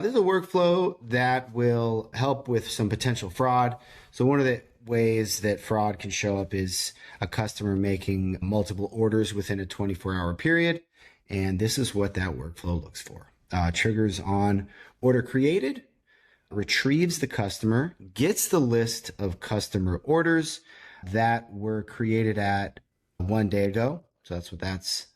This is a workflow that will help with some potential fraud. So one of the ways that fraud can show up is a customer making multiple orders within a 24-hour period. And this is what that workflow looks for. Triggers on order created, retrieves the customer, gets the list of customer orders that were created at 1 day ago. So that's what that's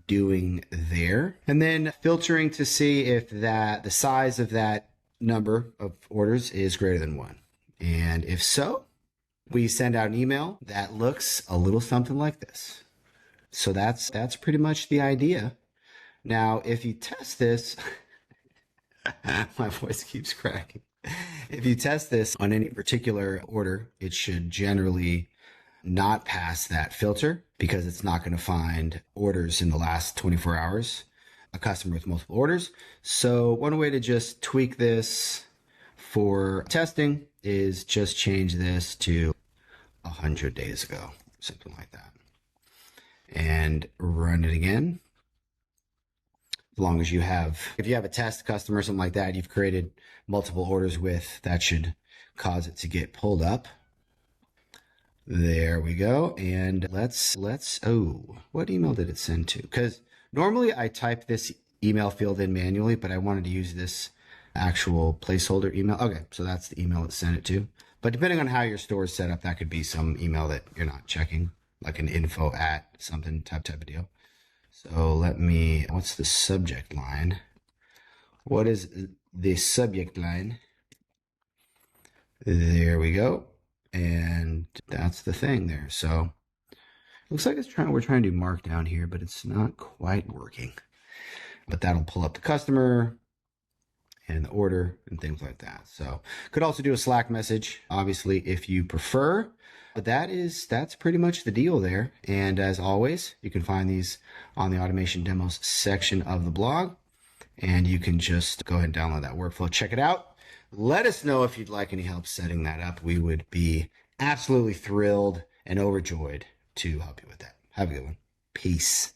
doing there. And then filtering to see if the size of that number of orders is greater than 1. And if so, we send out an email that looks a little something like this. So that's pretty much the idea. Now, if you test this, my voice keeps cracking. If you test this on any particular order, it should generally not pass that filter because it's not going to find orders in the last 24 hours, a customer with multiple orders. So one way to just tweak this for testing is just change this to 100 days ago, something like that, and run it again. As long as if you have a test customer, something like that, you've created multiple orders with, that should cause it to get pulled up. There we go. And let's, what email did it send to? Because normally I type this email field in manually, but I wanted to use this actual placeholder email. Okay, so that's the email it sent it to. But depending on how your store is set up, that could be some email that you're not checking, like an info at something type of deal. So what's the subject line? What is the subject line? There we go. And that's the thing there. So looks like we're trying to do markdown here, but it's not quite working. But that'll pull up the customer and the order and things like that. So could also do a Slack message, obviously, if you prefer. But that's pretty much the deal there. And as always, you can find these on the automation demos section of the blog. And you can just go ahead and download that workflow, check it out. Let us know if you'd like any help setting that up. We would be absolutely thrilled and overjoyed to help you with that. Have a good one. Peace.